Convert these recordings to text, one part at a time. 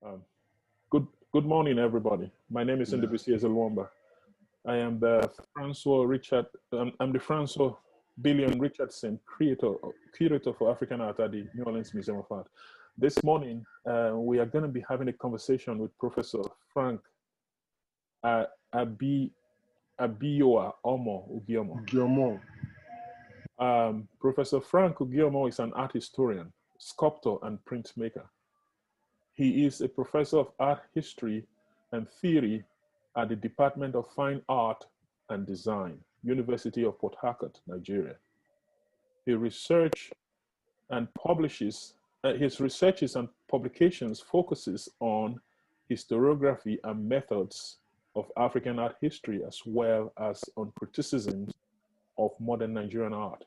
Um, good morning, everybody. My name is Ndubuisi Ezeluomba. I am the I'm the Françoise Billion Richardson curator for African art at the New Orleans Museum of Art. This morning, we are going to be having a conversation with Professor Frank Ugiomoh. Professor Frank Ugiomoh is an art historian, sculptor, and printmaker. He is a professor of art history and theory at the Department of Fine Art and Design, University of Port Harcourt, Nigeria. He researches and publishes, his researches and publications focuses on historiography and methods of African art history, as well as on criticisms of modern Nigerian art.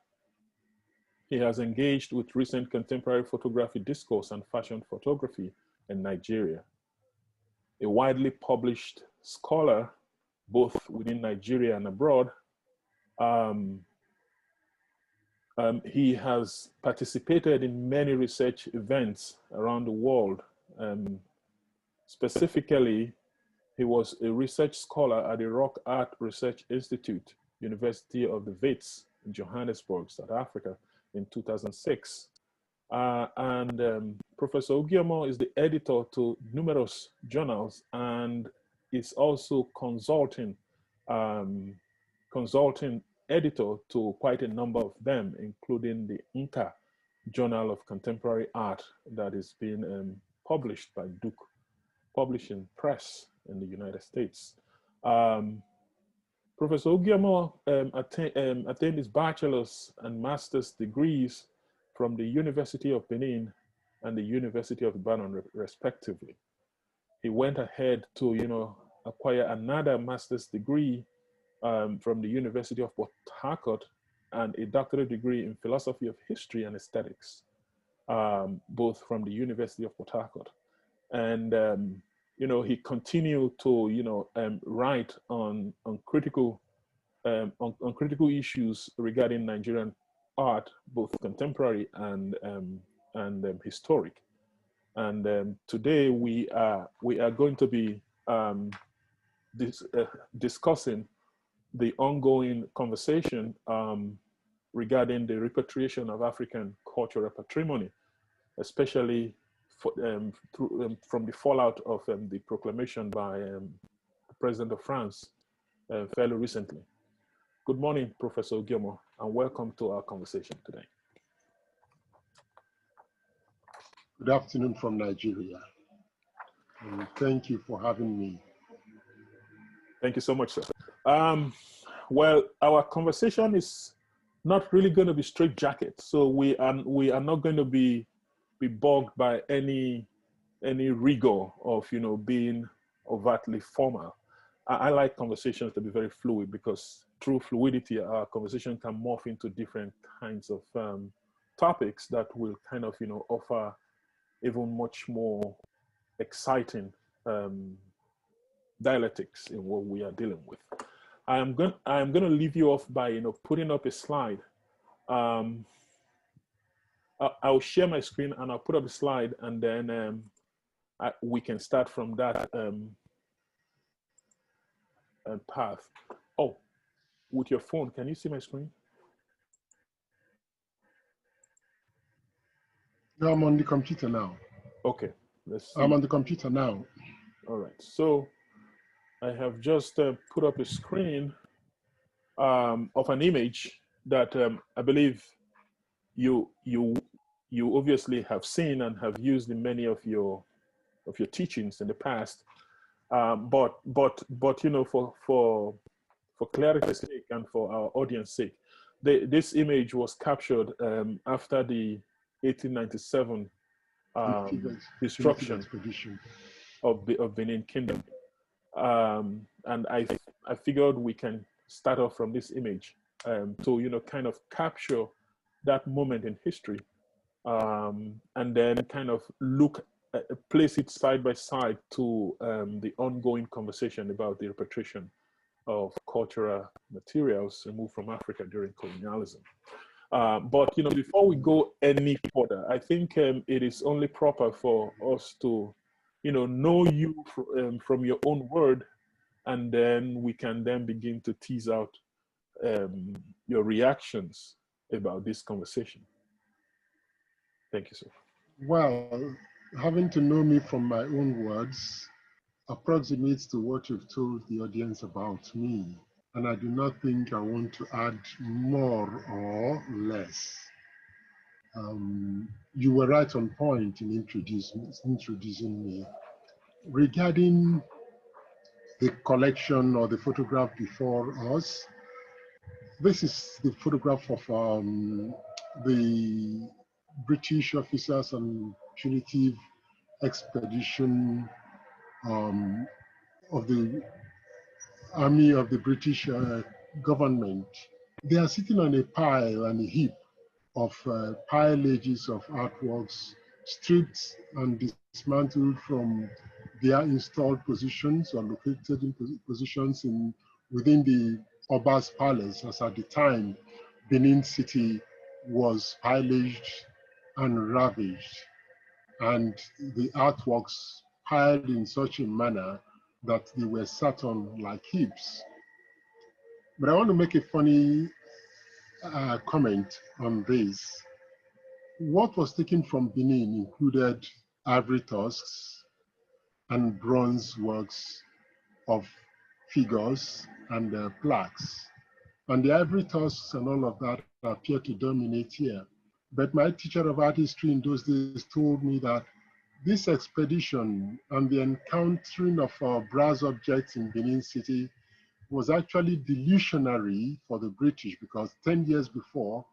He has engaged with recent contemporary photography discourse and fashion photography in Nigeria. A widely published scholar, both within Nigeria and abroad, he has participated in many research events around the world. Specifically, he was a research scholar at the Rock Art Research Institute, University of the Wits in Johannesburg, South Africa, in 2006. Professor Ugiomoh is the editor to numerous journals and is also consulting editor to quite a number of them, including the Inca Journal of Contemporary Art that is being published by Duke Publishing Press in the United States. Professor Ugiomoh attained his bachelor's and master's degrees from the University of Benin and the University of Ibadan, respectively. He went ahead to, acquire another master's degree from the University of Port Harcourt and a doctorate degree in philosophy of history and aesthetics, both from the University of Port Harcourt. And he continued to write on critical issues regarding Nigerian art, both contemporary and historic. And today we are going to be discussing the ongoing conversation regarding the repatriation of African cultural patrimony, especially from the fallout of the proclamation by the President of France fairly recently. Good morning, Professor Ugiomoh, and welcome to our conversation today. Good afternoon from Nigeria, and thank you for having me. Thank you so much, sir. Well, our conversation is not really going to be straitjacket, so we are not going to be bogged by any rigor of being overtly formal. I like conversations to be very fluid, because through fluidity, our conversation can morph into different kinds of topics that will kind of offer even much more exciting dialectics in what we are dealing with. I am going to leave you off by putting up a slide. I'll share my screen and I'll put up a slide, and then we can start from that path. Oh, with your phone, can you see my screen? No, I'm on the computer now. Okay, let's see. I'm on the computer now. All right, so I have just put up a screen of an image that I believe you obviously have seen and have used in many of your teachings in the past. But for clarity's sake and for our audience sake, this image was captured after the 1897 destruction of Benin Kingdom. And I figured we can start off from this image to kind of capture that moment in history, and then kind of place it side by side to the ongoing conversation about the repatriation of cultural materials removed from Africa during colonialism. But before we go any further, I think it is only proper for us to know you from your own word, and then we can then begin to tease out your reactions about this conversation. Thank you, sir. Well, having to know me from my own words approximates to what you've told the audience about me. And I do not think I want to add more or less. You were right on point in introducing me. Regarding the collection or the photograph before us, this is the photograph of the British officers and punitive expedition of the army of the British government. They are sitting on a pile and a heap of pillages of artworks, stripped and dismantled from their installed positions or located in positions within the Oba's palace, as at the time Benin City was pillaged and ravaged, and the artworks piled in such a manner that they were sat on like heaps. But I want to make a funny comment on this. What was taken from Benin included ivory tusks and bronze works of figures and plaques. And the ivory tusks and all of that appear to dominate here. But my teacher of art history in those days told me that this expedition and the encountering of brass objects in Benin City was actually delusionary for the British, because 10 years before,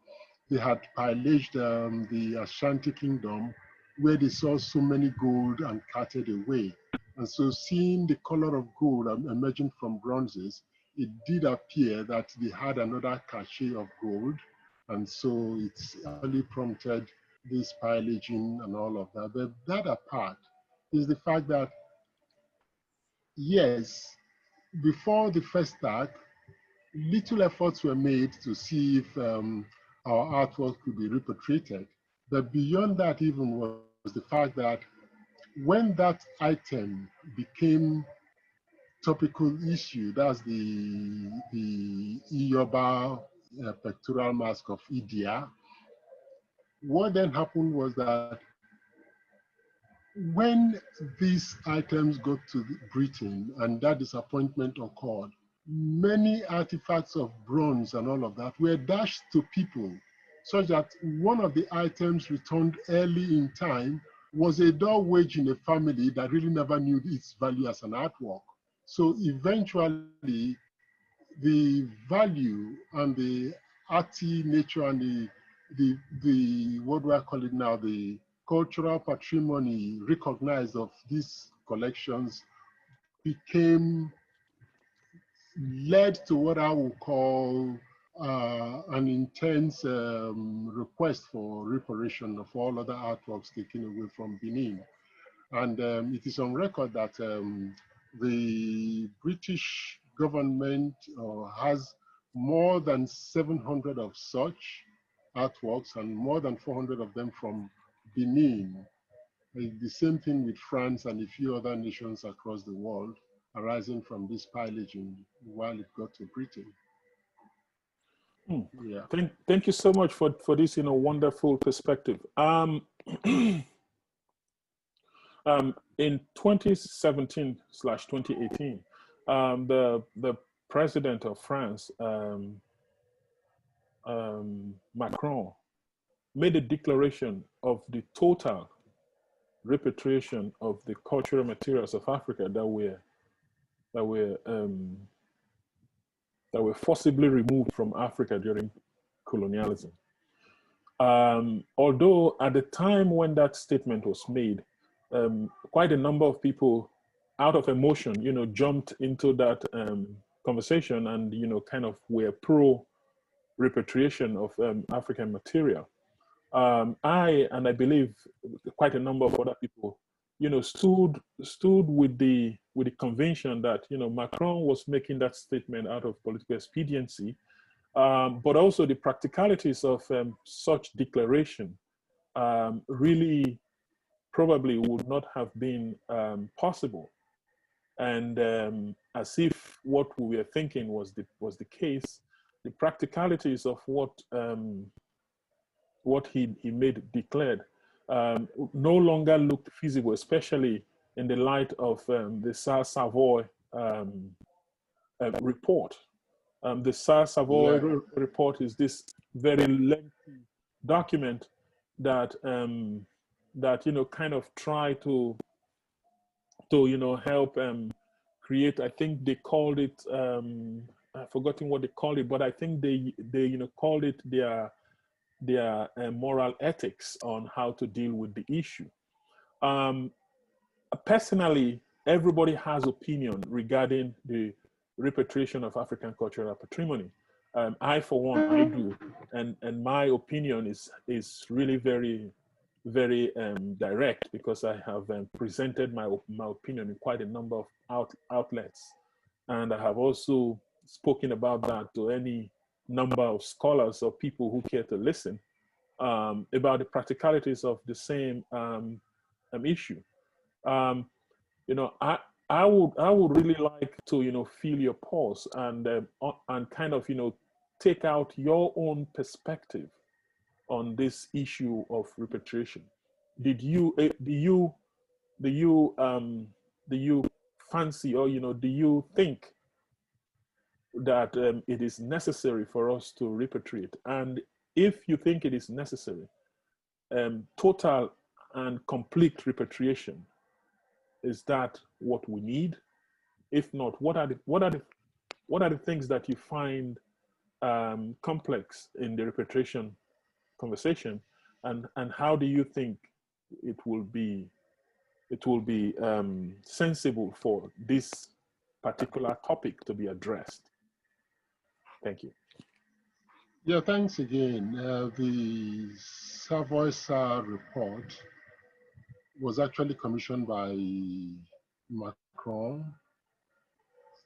they had pillaged the Ashanti Kingdom, where they saw so many gold and carted away. And so seeing the color of gold emerging from bronzes, it did appear that they had another cache of gold. And so it's actually prompted this pillaging and all of that. But that apart is the fact that, yes, before the first act, little efforts were made to see if our artwork could be repatriated. But beyond that even was the fact that when that item became topical issue, that's the Iyoba pectoral mask of Idia, what then happened was that when these items got to Britain and that disappointment occurred, many artifacts of bronze and all of that were dashed to people, such that one of the items returned early in time was a door wage in a family that really never knew its value as an artwork. So eventually, the value and the arty nature and the what do I call it now, the cultural patrimony recognized of these collections became led to what I would call an intense request for reparation of all other artworks taken away from Benin. And it is on record that the British government has more than 700 of such artworks and more than 400 of them from Benin. The same thing with France and a few other nations across the world, arising from this pillaging while it got to Britain. Yeah. Thank you so much for this wonderful perspective. In 2017/2018, the president of France, Macron, made a declaration of the total repatriation of the cultural materials of Africa that were forcibly removed from Africa during colonialism. Although at the time when that statement was made, quite a number of people, out of emotion, jumped into that conversation and kind of were pro repatriation of African material. I believe quite a number of other people, stood with the conviction that Macron was making that statement out of political expediency, but also the practicalities of such declaration really probably would not have been possible. And as if what we were thinking was the case, the practicalities of what he declared no longer looked feasible, especially in the light of the Savoy report. The Savoy report is this very lengthy document that that kind of try to help create. I think they called it I've forgotten what they called it, but I think they called it their moral ethics on how to deal with the issue. Personally, everybody has opinion regarding the repatriation of African cultural patrimony. I, for one, I do, and my opinion is really very, very direct, because I have presented my opinion in quite a number of outlets, and I have also spoken about that to any number of scholars or people who care to listen about the practicalities of the same issue. I would really like to feel your pulse and kind of take out your own perspective on this issue of repatriation. Do you fancy, or do you think that it is necessary for us to repatriate? And if you think it is necessary, total and complete repatriation, is that what we need? If not, what are the things that you find complex in the repatriation conversation, and how do you think it will be sensible for this particular topic to be addressed? Thank you. Yeah, thanks again. The Savoy SAR report was actually commissioned by Macron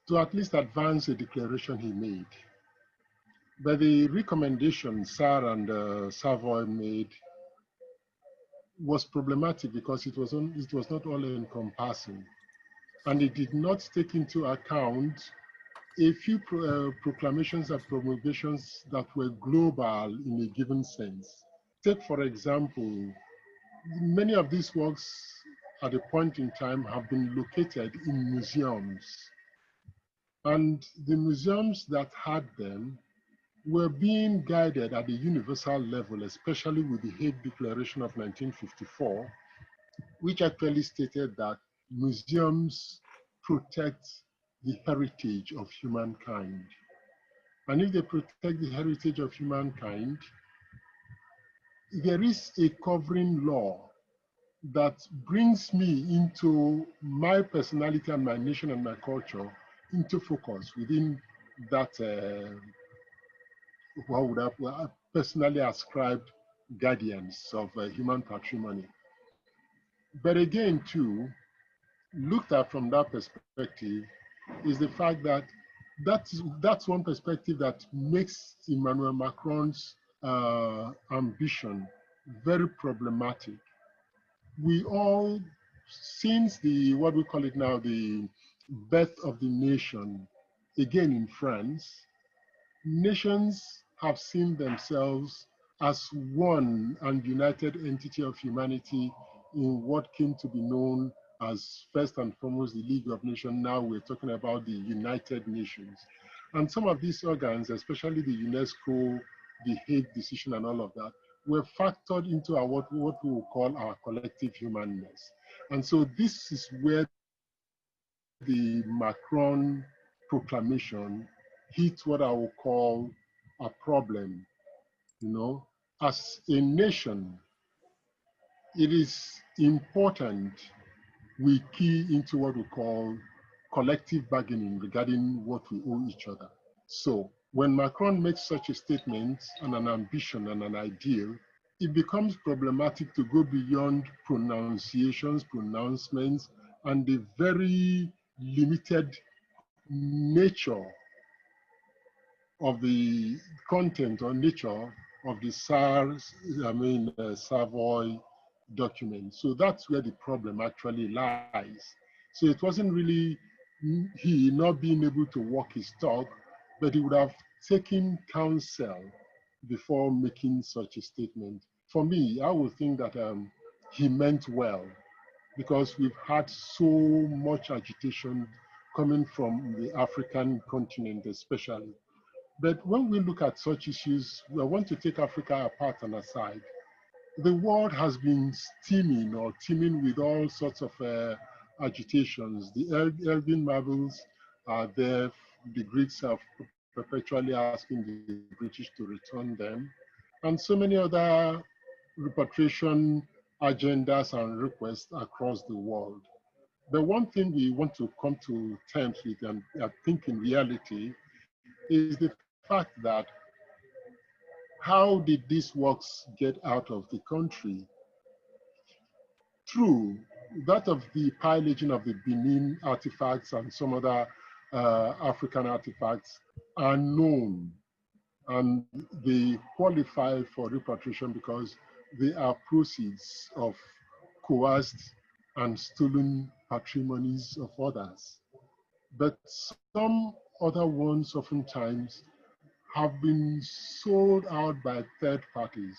to at least advance a declaration he made. But the recommendation SAR and Savoy made was problematic because it was not all encompassing, and it did not take into account a few proclamations and promulgations that were global in a given sense. Take, for example, many of these works at a point in time have been located in museums. And the museums that had them were being guided at the universal level, especially with the Hague Declaration of 1954, which actually stated that museums protect the heritage of humankind. And if they protect the heritage of humankind, there is a covering law that brings me into my personality and my nation and my culture into focus within that what would I personally ascribed guardians of human patrimony. But again, too, looked at from that perspective, is the fact that that's one perspective that makes Emmanuel Macron's ambition very problematic. We all, since the, what we call it now, the birth of the nation, again in France, nations have seen themselves as one and united entity of humanity in what came to be known as, first and foremost, the League of Nations. Now we're talking about the United Nations. And some of these organs, especially the UNESCO, the Hague decision and all of that, were factored into our, what we will call our collective humanness. And so this is where the Macron proclamation hit what I will call a problem. As a nation, it is important we key into what we call collective bargaining regarding what we owe each other. So when Macron makes such a statement and an ambition and an ideal, it becomes problematic to go beyond pronunciations, pronouncements, and the very limited nature of the content or nature of the Savoy document. So that's where the problem actually lies. So it wasn't really he not being able to walk his talk, but he would have taken counsel before making such a statement. For me, I would think that he meant well, because we've had so much agitation coming from the African continent especially. But when we look at such issues, we want to take Africa apart and aside. The world has been steaming or teeming with all sorts of agitations. The Elgin marbles are there. The Greeks are perpetually asking the British to return them. And so many other repatriation agendas and requests across the world. The one thing we want to come to terms with, and I think in reality, is the fact that how did these works get out of the country? True, that of the pillaging of the Benin artifacts and some other African artifacts are known, and they qualify for repatriation because they are proceeds of coerced and stolen patrimonies of others. But some other ones oftentimes have been sold out by third parties.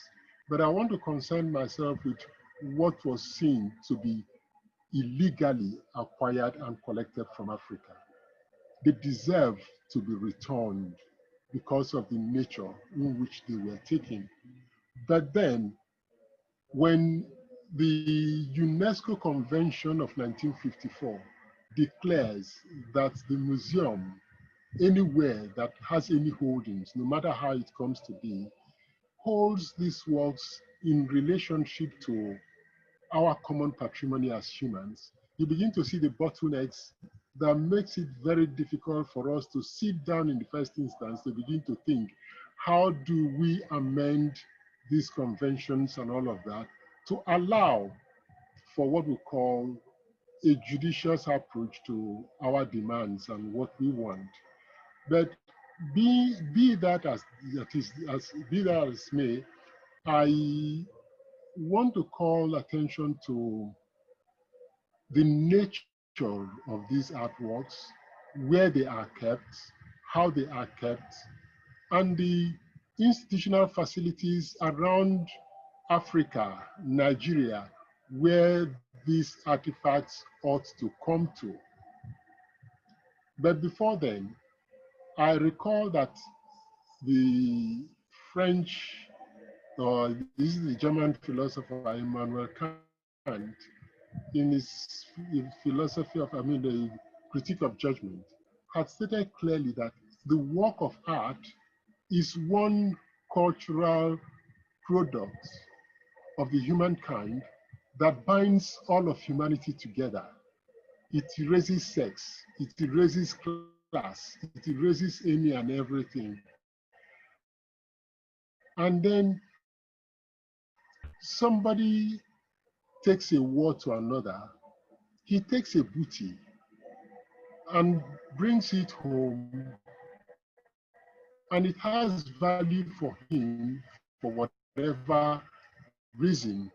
But I want to concern myself with what was seen to be illegally acquired and collected from Africa. They deserve to be returned because of the nature in which they were taken. But then, when the UNESCO Convention of 1954 declares that the museum, anywhere that has any holdings, no matter how it comes to be, holds these works in relationship to our common patrimony as humans, you begin to see the bottlenecks that makes it very difficult for us to sit down in the first instance to begin to think, how do we amend these conventions and all of that to allow for what we call a judicious approach to our demands and what we want. But be that as may, I want to call attention to the nature of these artworks, where they are kept, how they are kept, and the institutional facilities around Africa, Nigeria, where these artifacts ought to come to. But before then, I recall that the French, or this is the German philosopher Immanuel Kant, in his philosophy of, the critique of judgment, had stated clearly that the work of art is one cultural product of the humankind that binds all of humanity together. It erases sex, it erases class, it erases any and everything. And then somebody takes a war to another, he takes a booty and brings it home, and it has value for him for whatever reason.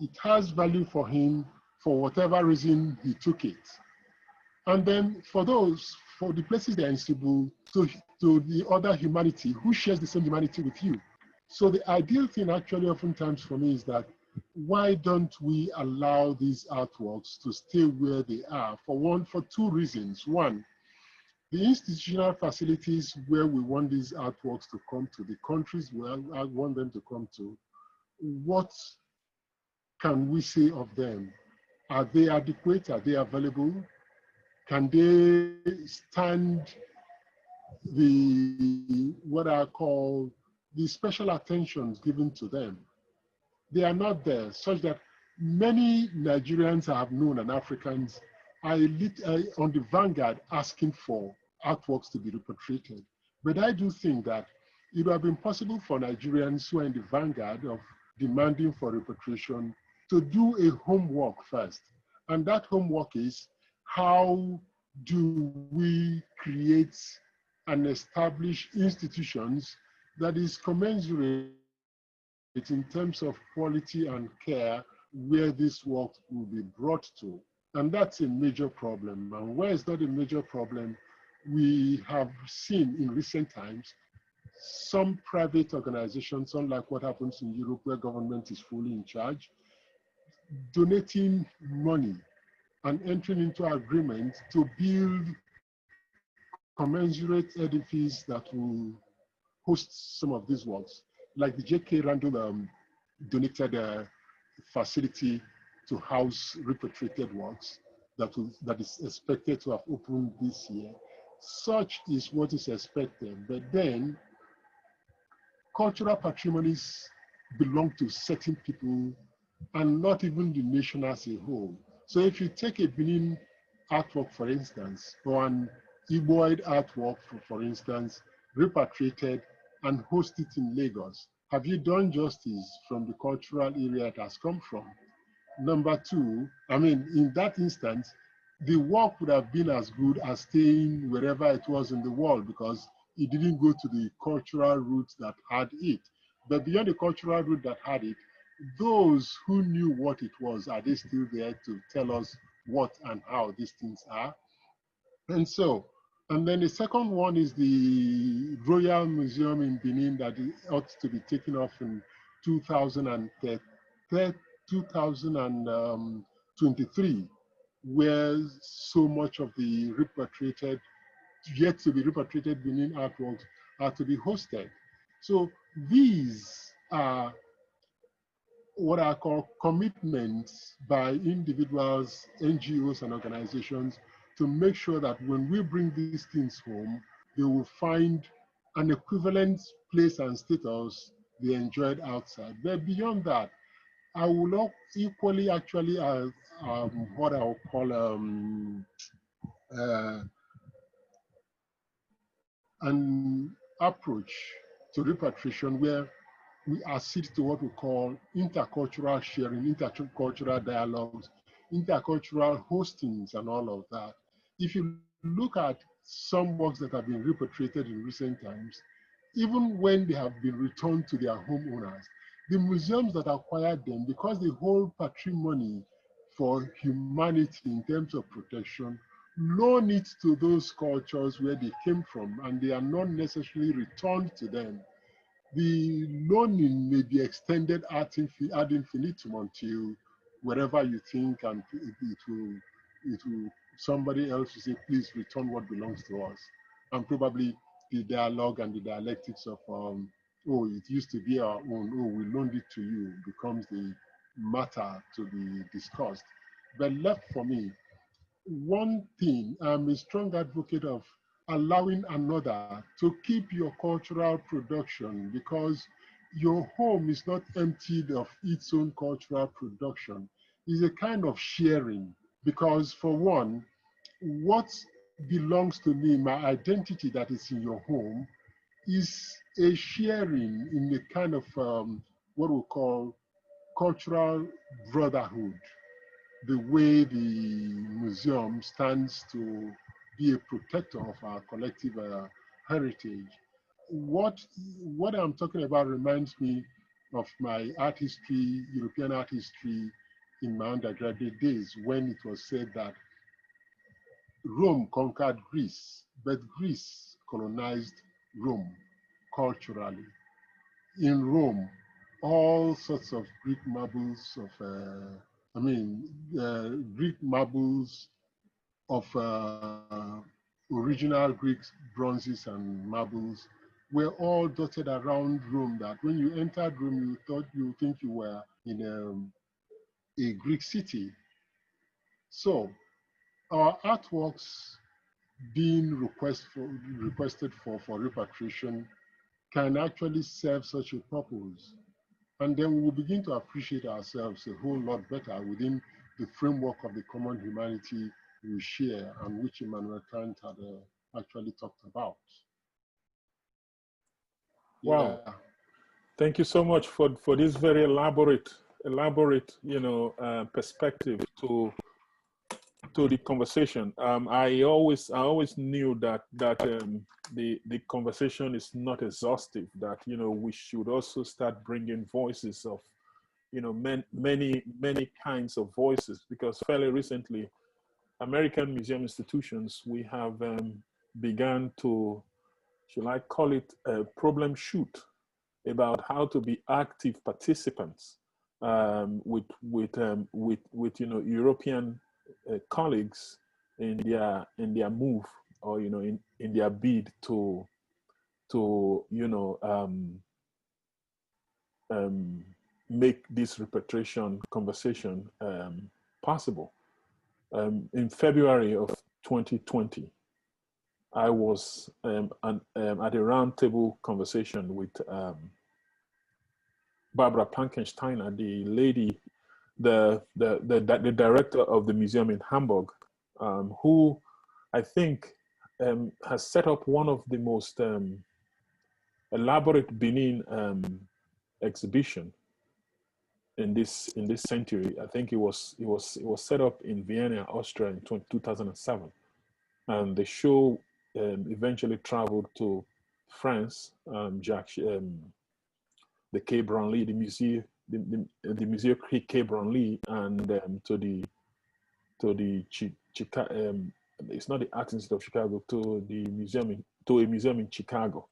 It has value for him for whatever reason he took it. And then for the places that are inseparable to the other humanity who shares the same humanity with you. So the ideal thing actually oftentimes for me is that, why don't we allow these artworks to stay where they are for two reasons. One, the institutional facilities where we want these artworks to come to, the countries where I want them to come to, what can we say of them? Are they adequate? Are they available? Can they stand what I call the special attentions given to them? They are not there, such that many Nigerians I have known and Africans are on the vanguard asking for artworks to be repatriated. But I do think that it would have been possible for Nigerians who are in the vanguard of demanding for repatriation to do a homework first. And that homework is, how do we create and establish institutions that is commensurate in terms of quality and care where this work will be brought to. And that's a major problem. And where it's not a major problem, we have seen in recent times some private organizations, unlike what happens in Europe where government is fully in charge, donating money and entering into agreement to build commensurate edifices that will host some of these works. Like the J.K. Randall donated a facility to house repatriated works that is expected to have opened this year. Such is what is expected, but then cultural patrimonies belong to certain people and not even the nation as a whole. So if you take a Benin artwork, for instance, or an Igboid artwork, for instance, repatriated and host it in Lagos, have you done justice from the cultural area it has come from? Number two, I mean, in that instance, the work would have been as good as staying wherever it was in the world because it didn't go to the cultural roots that had it. But beyond the cultural root that had it, those who knew what it was, are they still there to tell us what and how these things are? And so, and then the second one is the Royal Museum in Benin that ought to be taken off in 2023, where so much of the repatriated, yet to be repatriated Benin artworks are to be hosted. So these are what I call commitments by individuals, NGOs, and organizations to make sure that when we bring these things home, they will find an equivalent place and status they enjoyed outside. But beyond that, I will equally actually what I will call an approach to repatriation where we accede to what we call intercultural sharing, intercultural dialogues, intercultural hostings, and all of that. If you look at some works that have been repatriated in recent times, even when they have been returned to their homeowners, the museums that acquired them, because they hold patrimony for humanity in terms of protection, loan it to those cultures where they came from, and they are not necessarily returned to them. The loaning may be extended ad infinitum until wherever you think, and it will somebody else will say, please return what belongs to us. And probably the dialogue and the dialectics of, oh, it used to be our own, oh, we loaned it to you, becomes the matter to be discussed. But left for me, one thing, I'm a strong advocate of allowing another to keep your cultural production, because your home is not emptied of its own cultural production. It's a kind of sharing, because for one, what belongs to me, my identity that is in your home, is a sharing in a kind of what we call cultural brotherhood. The way the museum stands to be a protector of our collective heritage. What I'm talking about reminds me of my art history, European art history in my undergraduate days, when it was said that Rome conquered Greece, but Greece colonized Rome culturally. In Rome, all sorts of Greek marbles of Greek marbles of original Greek bronzes and marbles were all dotted around Rome, that when you entered Rome, you think you were in a Greek city. So our artworks being requested for repatriation can actually serve such a purpose. And then we will begin to appreciate ourselves a whole lot better within the framework of the common humanity we share, and which Immanuel Kant had actually talked about. Wow. Yeah. Thank you so much for this very elaborate, perspective to to the conversation. I always knew that the conversation is not exhaustive. That we should also start bringing voices of many kinds of voices, because fairly recently, American museum institutions, we have begun to, shall I call it, a problem shoot about how to be active participants with European colleagues in their move, or in their bid to make this repatriation conversation possible. In February of 2020, I was at a roundtable conversation with Barbara Plankensteiner, the lady, the director of the museum in Hamburg, who I think has set up one of the most elaborate Benin exhibition in this century. I think it was set up in Vienna, Austria in 2007, and the show eventually traveled to France, the Quai Branly, the Musée Quai Branly, and it's not the Art Institute of Chicago, to a museum in Chicago.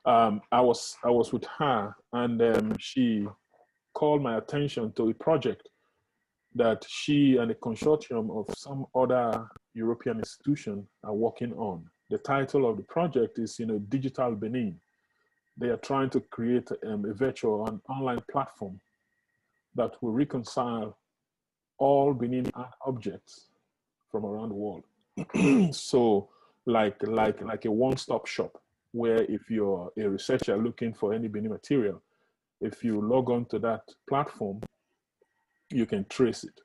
I was with her, and she called my attention to a project that she and a consortium of some other European institution are working on. The title of the project is, Digital Benin. They are trying to create a virtual and online platform that will reconcile all Benin art objects from around the world. So, like a one-stop shop, where if you're a researcher looking for any Benin material, if you log on to that platform, you can trace it.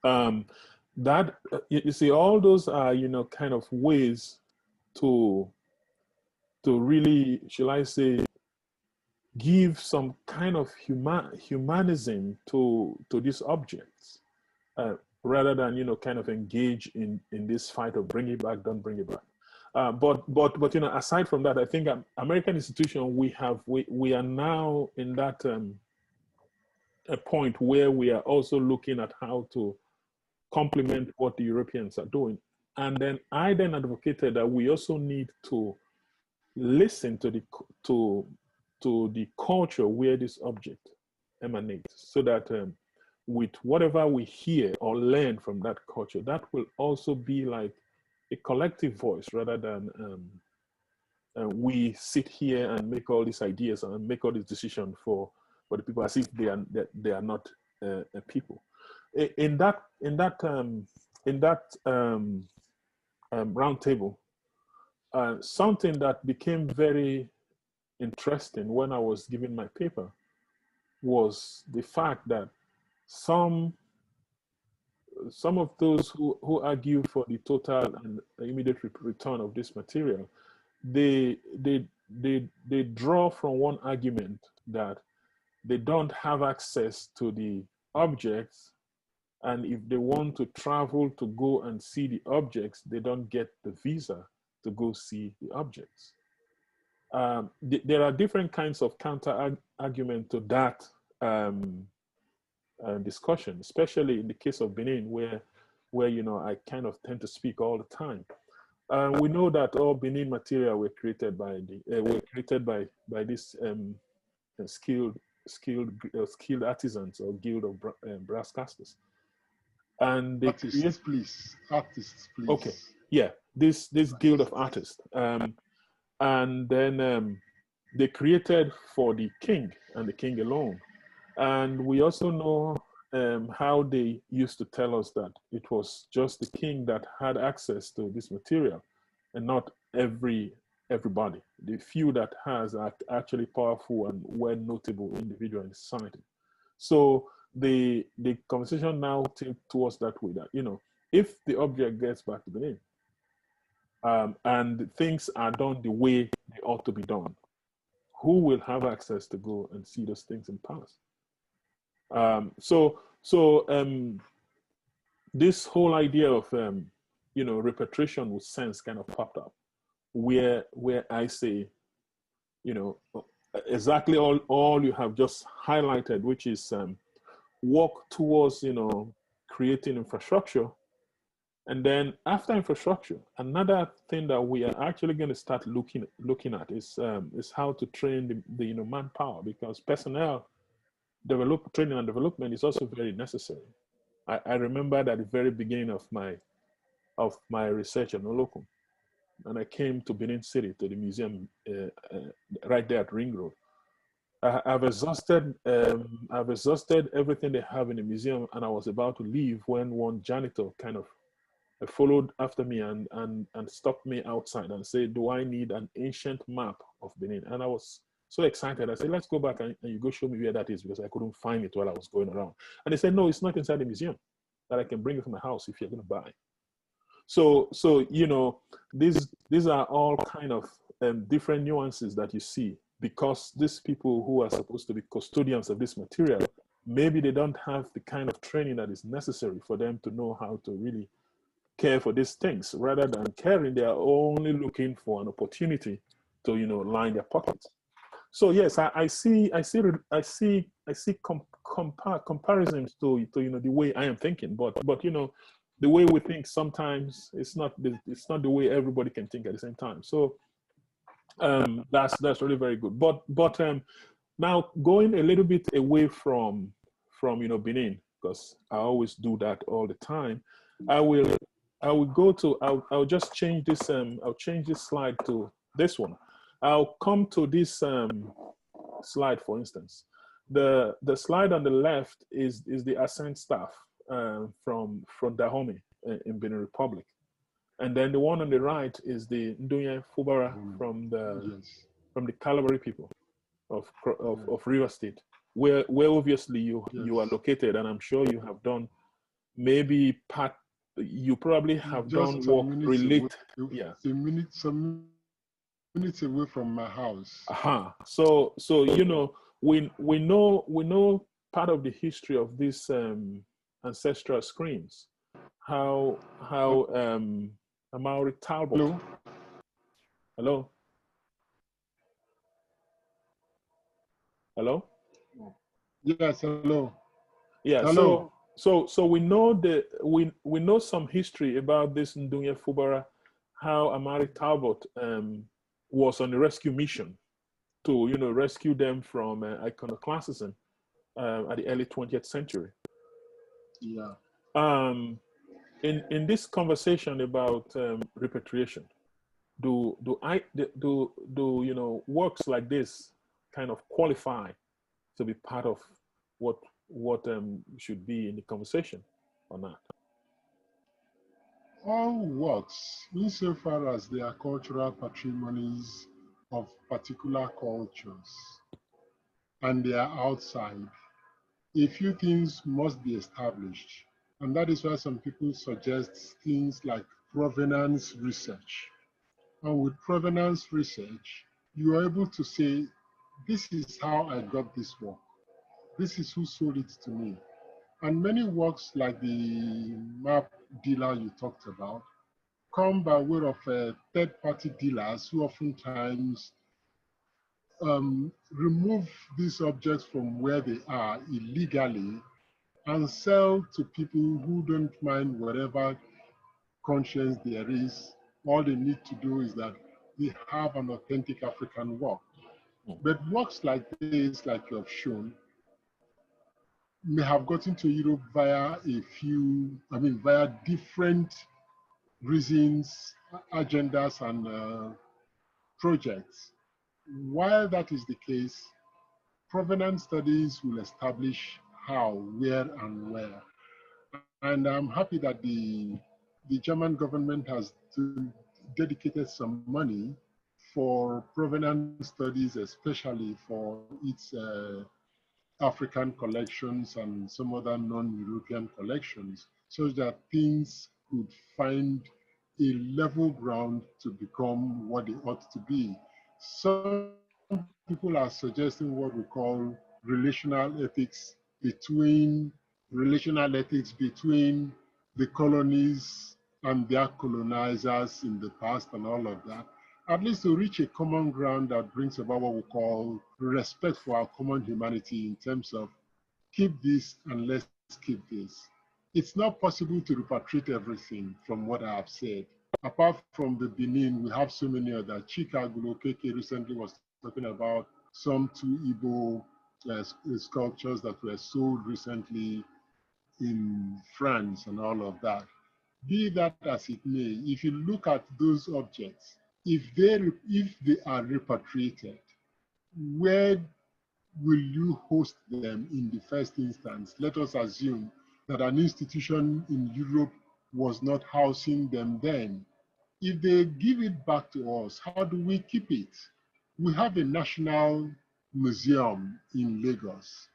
That you see, all those are kind of ways to really, shall I say, give some kind of humanism to these objects, rather than kind of engage in this fight of bring it back, don't bring it back. But aside from that, I think American institution, we are now in that a point where we are also looking at how to complement what the Europeans are doing. And then I advocated that we also need to listen to the culture where this object emanates, so that with whatever we hear or learn from that culture, that will also be like a collective voice, rather than we sit here and make all these ideas and make all these decisions for the people as if they are not a people. In that round table, something that became very interesting when I was giving my paper was the fact that some of those who argue for the total and immediate return of this material, they draw from one argument that they don't have access to the objects, and if they want to travel to go and see the objects, they don't get the visa to go see the objects. There are different kinds of counter argument to that discussion, especially in the case of Benin, where I kind of tend to speak all the time. We know that all Benin material were created by this skilled artisans, or guild of brass casters, and they artists, please. Okay, yeah, this guild of artists, and then they created for the king and the king alone. And we also know how they used to tell us that it was just the king that had access to this material, and not everybody. The few that has are actually powerful and well notable individual in society. So the conversation now tilts towards that way, that if the object gets back to Benin, and things are done the way they ought to be done, who will have access to go and see those things in Paris? So this whole idea of repatriation with sense kind of popped up, where I say, exactly all you have just highlighted, which is work towards creating infrastructure. And then after infrastructure, another thing that we are actually going to start looking at is how to train the manpower, because personnel training and development is also very necessary. I remember that at the very beginning of my research at Nolokum, and I came to Benin City to the museum right there at Ring Road. I've exhausted everything they have in the museum, and I was about to leave when one janitor kind of followed after me and stopped me outside and said, "Do I need an ancient map of Benin?" And I was so excited. I said, "Let's go back and you go show me where that is," because I couldn't find it while I was going around. And they said, "No, it's not inside the museum. That I can bring it to my house if you're going to buy." So these are all kind of different nuances that you see, because these people who are supposed to be custodians of this material, maybe they don't have the kind of training that is necessary for them to know how to really care for these things. Rather than caring, they are only looking for an opportunity to line their pockets. So yes, I see comparisons to the way I am thinking, but the way we think sometimes it's not the way everybody can think at the same time. So that's really very good. But now going a little bit away from Benin, because I always do that all the time. I will go to I'll just change this I'll change this slide to this one. I'll come to this slide, for instance. The slide on the left is the Ascent staff from Dahomey in Benin Republic. And then the one on the right is the Ndubuisi Fubara from the Calabari people of River State, where obviously you are located, and I'm sure you have done maybe you probably have done work related. Yeah, some minutes away from my house. So we know part of the history of these ancestral screens. How Amaury Talbot. Hello. Hello. Yes. Hello. Yeah. Hello. So we know we know some history about this Ndubuisi Fubara, how Amaury Talbot was on a rescue mission to rescue them from iconoclastism at the early 20th century. Yeah. In this conversation about repatriation, do works like this kind of qualify to be part of what should be in the conversation or not? All works, insofar as they are cultural patrimonies of particular cultures and they are outside, a few things must be established. And that is why some people suggest things like provenance research. And with provenance research, you are able to say, this is how I got this work. This is who sold it to me. And many works like the map dealer you talked about come by way of third-party dealers who oftentimes remove these objects from where they are illegally and sell to people who don't mind whatever conscience there is. All they need to do is that they have an authentic African work. But works like this, like you have shown, may have gotten to Europe via via different reasons, agendas, and projects. While that is the case, provenance studies will establish how, where, and where. And I'm happy that the German government has dedicated some money for provenance studies, especially for its African collections and some other non-European collections, so that things could find a level ground to become what they ought to be. Some people are suggesting what we call relational ethics between the colonies and their colonizers in the past and all of that, at least to reach a common ground that brings about what we call respect for our common humanity in terms of keep this and let's keep this. It's not possible to repatriate everything from what I have said. Apart from the Benin, we have so many other. Chika Keke recently was talking about some two Igbo sculptures that were sold recently in France and all of that. Be that as it may, if you look at those objects, if they are repatriated, where will you host them in the first instance? Let us assume that an institution in Europe was not housing them then. If they give it back to us, how do we keep it? We have a national museum in Lagos.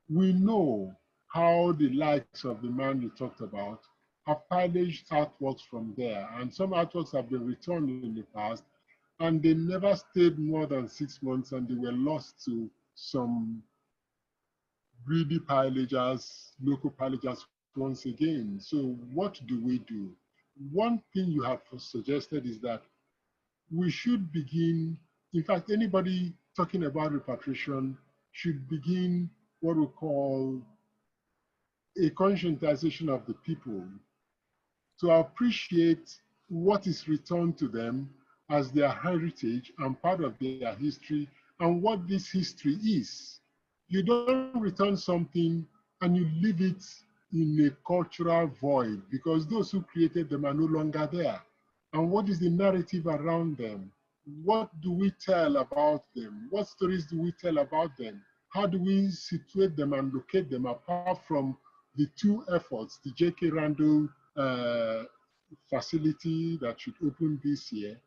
We know how the likes of the man you talked about have published artworks from there, and some artworks have been returned in the past, and they never stayed more than 6 months, and they were lost to some greedy pillagers, local pillagers once again. So what do we do? One thing you have suggested is that we should begin, in fact, anybody talking about repatriation should begin what we call a conscientization of the people to appreciate what is returned to them as their heritage and part of their history and what this history is. You don't return something and you leave it in a cultural void because those who created them are no longer there. And what is the narrative around them? What do we tell about them? What stories do we tell about them? How do we situate them and locate them apart from the two efforts, the J.K. Randall facility that should open this year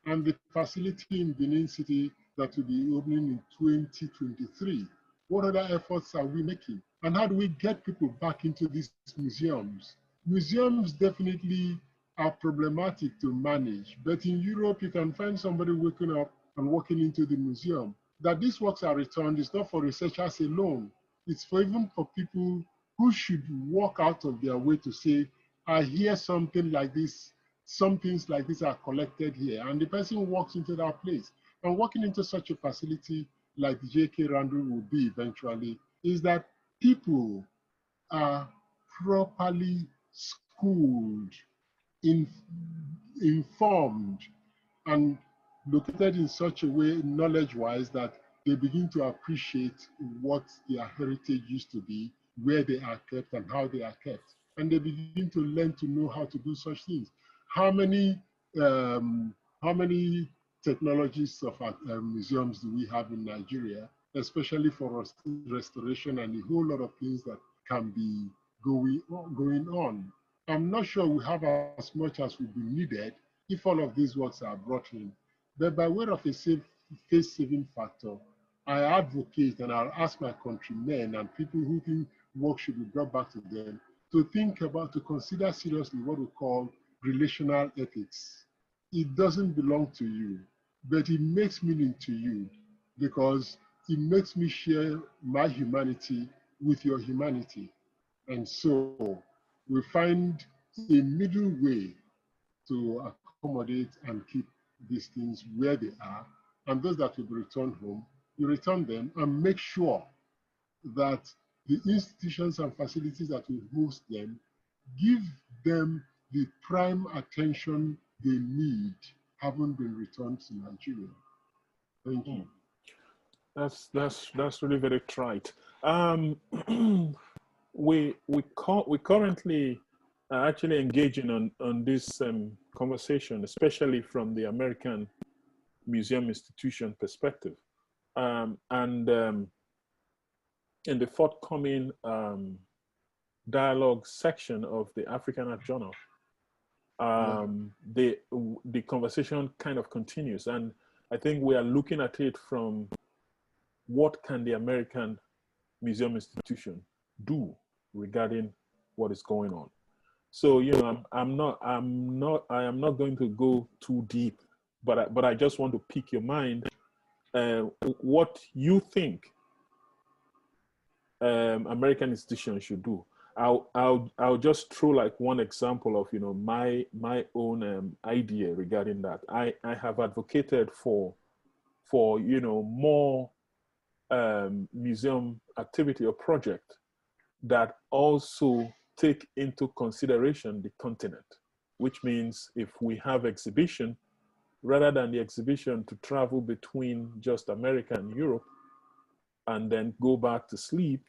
and the facility in Benin City that will be opening in 2023? What other efforts are we making? And how do we get people back into these museums? Museums definitely are problematic to manage, but in Europe, you can find somebody waking up and walking into the museum. That these works are returned is not for researchers alone. It's for even for people who should walk out of their way to say, I hear something like this, some things like this are collected here. And the person walks into that place. And walking into such a facility like the J.K. Randall will be eventually, is that people are properly schooled, informed, and located in such a way, knowledge-wise, that they begin to appreciate what their heritage used to be, where they are kept, and how they are kept. And they begin to learn to know how to do such things. How many technologies of museums do we have in Nigeria, especially for restoration and a whole lot of things that can be going on? I'm not sure we have as much as would be needed if all of these works are brought in. But by way of a face-saving factor, I advocate and I'll ask my countrymen and people who think work should be brought back to them to think about, to consider seriously what we call relational ethics. It doesn't belong to you, but it makes meaning to you because it makes me share my humanity with your humanity. And so we find a middle way to accommodate and keep these things where they are. And those that will be returned home, you return them and make sure that the institutions and facilities that will host them give them the prime attention they need, having been returned to Nigeria. Thank you. That's really very trite. We currently are actually engaging on this conversation, especially from the American Museum Institution perspective, and in the forthcoming dialogue section of the African Art Journal, the conversation kind of continues, and I think we are looking at it from what can the American Museum Institution do regarding what is going on. So, you know, I am not going to go too deep, but I just want to pick your mind, what you think American institutions should do. I'll just throw like one example of, you know, my own idea regarding that. I have advocated for you know, more museum activity or project that also take into consideration the continent, which means if we have exhibition, rather than the exhibition to travel between just America and Europe and then go back to sleep,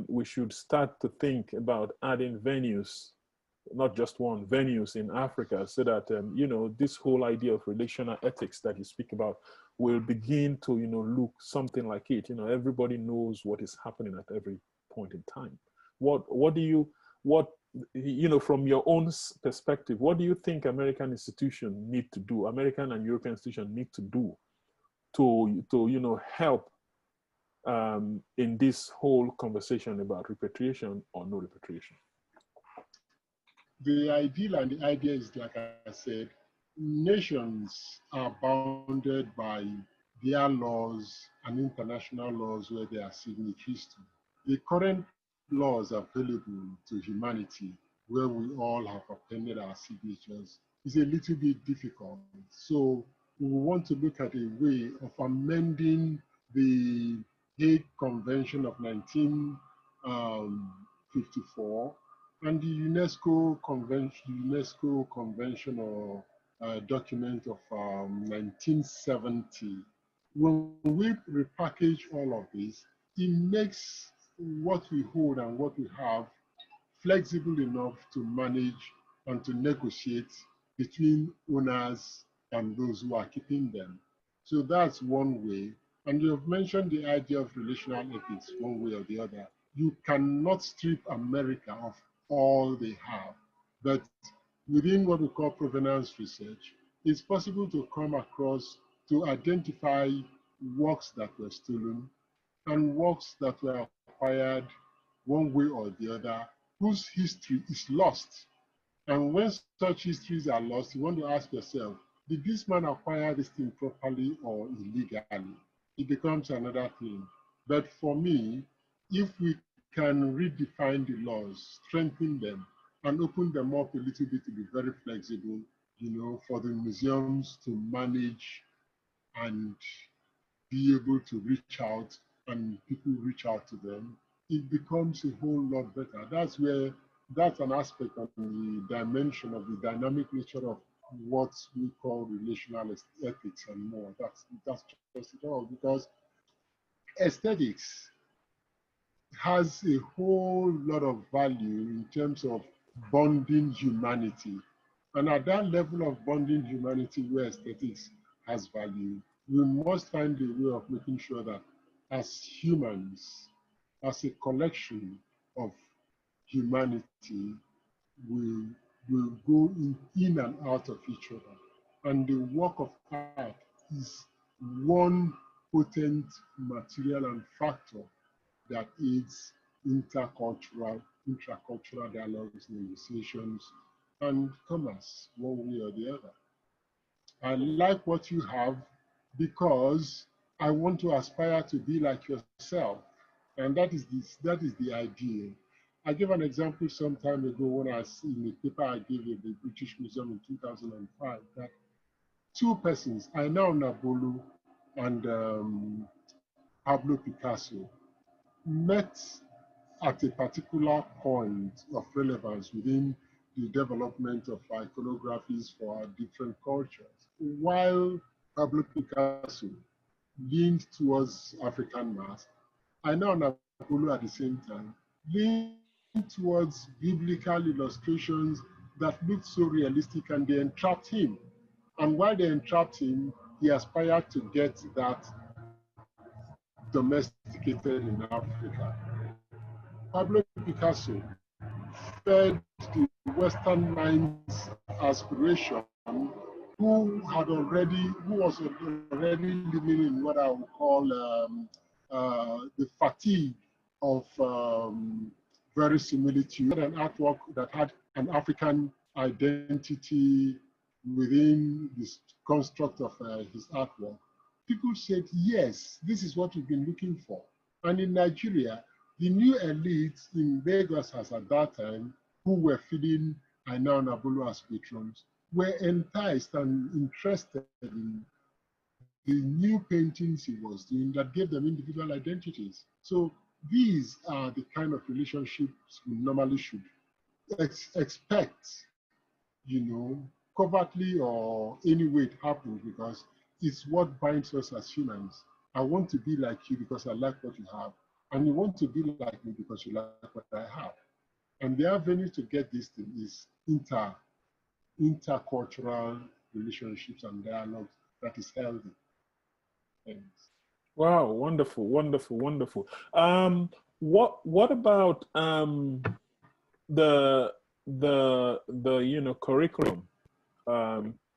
we should start to think about adding venues, not just one, venues in Africa, so that, you know, this whole idea of relational ethics that you speak about will begin to, you know, look something like it. You know, everybody knows what is happening at every point in time. What do you, you know, from your own perspective, what do you think American institutions need to do, American and European institutions need to do to you know, help in this whole conversation about repatriation or no repatriation? The ideal and the idea is, like I said, nations are bounded by their laws and international laws where they are signatories to. The current laws available to humanity, where we all have appended our signatures, is a little bit difficult. So we want to look at a way of amending the Hague Convention of 1954 and the UNESCO Convention or document of 1970. When we repackage all of this, it makes what we hold and what we have flexible enough to manage and to negotiate between owners and those who are keeping them. So that's one way. And you have mentioned the idea of relational ethics one way or the other. You cannot strip America of all they have. But within what we call provenance research, it's possible to come across, to identify works that were stolen and works that were acquired one way or the other, whose history is lost. And when such histories are lost, you want to ask yourself, did this man acquire this thing properly or illegally? It becomes another thing. But for me, if we can redefine the laws, strengthen them, and open them up a little bit to be very flexible, you know, for the museums to manage and be able to reach out and people reach out to them, it becomes a whole lot better. That's an aspect of the dimension of the dynamic nature of what we call relational ethics and more. That's just it all, because aesthetics has a whole lot of value in terms of bonding humanity. And at that level of bonding humanity where aesthetics has value, we must find a way of making sure that as humans, as a collection of humanity, we will go in and out of each other. And the work of art is one potent material and factor that aids intracultural dialogues, negotiations, and commerce, one way or the other. I like what you have because I want to aspire to be like yourself. And that is the idea. I gave an example some time ago when I was in a paper I gave at the British Museum in 2005, that two persons, Aina Nabolu and Pablo Picasso, met at a particular point of relevance within the development of iconographies for our different cultures. While Pablo Picasso leaned towards African mask, Aina Nabolu at the same time leaned towards biblical illustrations that looked so realistic, and they entrapped him. And while they entrapped him, he aspired to get that domesticated in Africa. Pablo Picasso fed the Western mind's aspiration, who was already living in what I would call the fatigue of verisimilitude, an artwork that had an African identity within this construct of his artwork. People said, yes, this is what we've been looking for. And in Nigeria, the new elites in Lagos as at that time, who were feeding Aina and Abolo as patrons, were enticed and interested in the new paintings he was doing that gave them individual identities. So these are the kind of relationships we normally should expect, you know, covertly or any way it happens, because it's what binds us as humans. I want to be like you because I like what you have, and you want to be like me because you like what I have. And the avenue to get this thing is intercultural relationships and dialogues that is healthy. Thanks. Wow, wonderful, wonderful, wonderful. What about the curriculum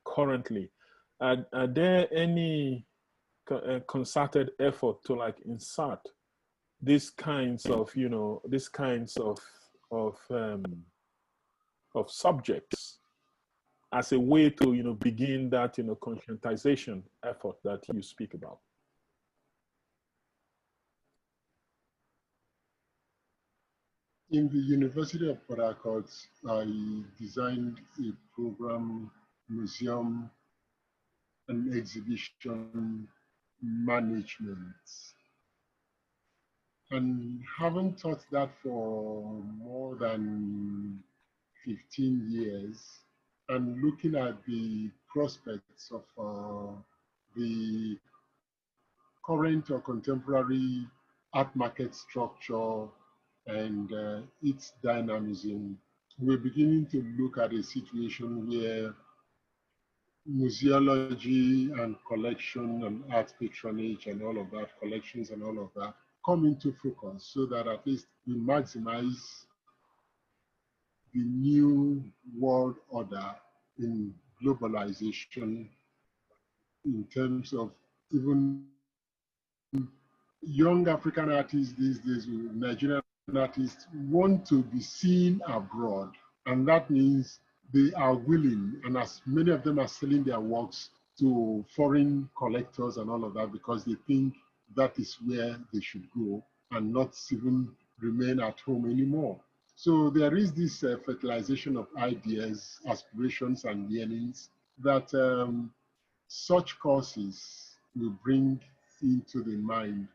currently? Are there any concerted effort to like insert these kinds of of subjects as a way to begin that conscientization effort that you speak about? In the University of Port Harcourt, I designed a program, museum and exhibition management. And having taught that for more than 15 years, and looking at the prospects of the current or contemporary art market structure and its dynamism, we're beginning to look at a situation where museology and collection and art patronage and all of that, collections and all of that, come into focus so that at least we maximize the new world order in globalization in terms of even young African artists these days, Nigerian artists want to be seen abroad. And that means they are willing, and as many of them are selling their works to foreign collectors and all of that, because they think that is where they should go and not even remain at home anymore. So there is this fertilization of ideas, aspirations, and yearnings that such courses will bring into the mind.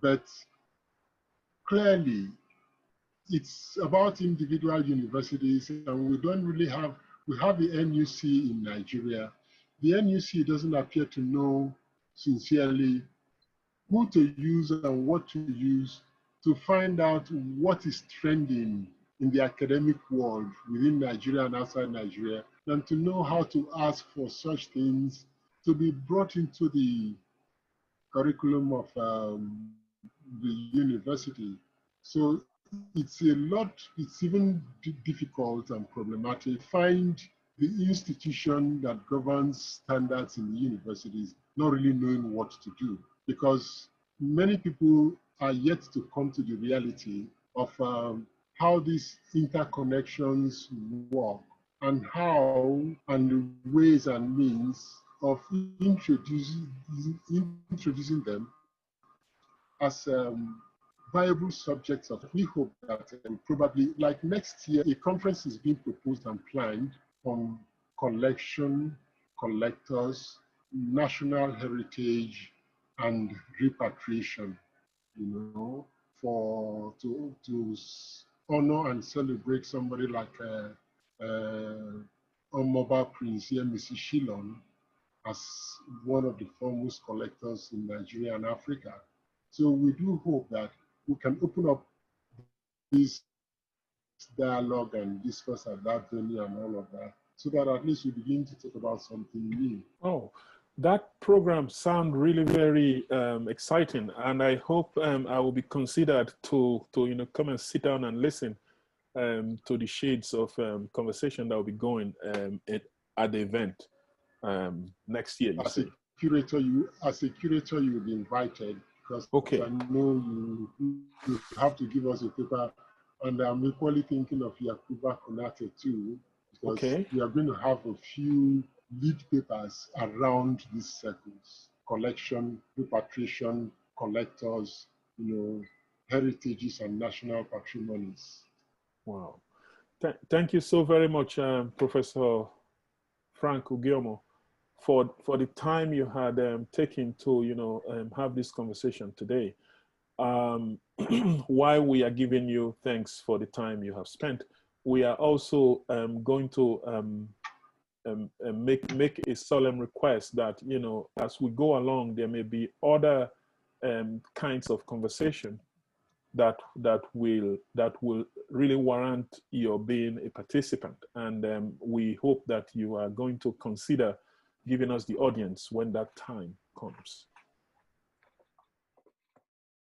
But clearly, it's about individual universities, and we don't really have, we have the NUC in Nigeria. The NUC doesn't appear to know sincerely who to use and what to use to find out what is trending in the academic world within Nigeria and outside Nigeria, and to know how to ask for such things to be brought into the curriculum of the university. So it's a lot, it's even difficult and problematic. Find the institution that governs standards in the universities not really knowing what to do, because many people are yet to come to the reality of how these interconnections work and how and the ways and means of introducing them as viable subjects of. We hope that probably like next year, a conference is being proposed and planned on collection, collectors, national heritage, and repatriation, you know, to honor and celebrate somebody like Omoba Prince Mrs. Shillong as one of the foremost collectors in Nigeria and Africa. So we do hope that we can open up this dialogue and discuss at that venue and all of that, so that at least we begin to talk about something new. Oh, that program sounds really very exciting, and I hope I will be considered to come and sit down and listen to the shades of conversation that will be going at the event next year. As a curator, you will be invited, because okay. I know you have to give us a paper, and I'm equally thinking of Yakuba Konate too, because we are going to have a few lead papers around these circles: collection, repatriation, collectors, heritages and national patrimonies. Wow. Thank you so very much, Professor Frank Ugiomoh, for the time you had taken to, have this conversation today. While we are giving you thanks for the time you have spent, we are also going to make a solemn request that, as we go along, there may be other kinds of conversation that will really warrant your being a participant. And we hope that you are going to consider giving us the audience when that time comes.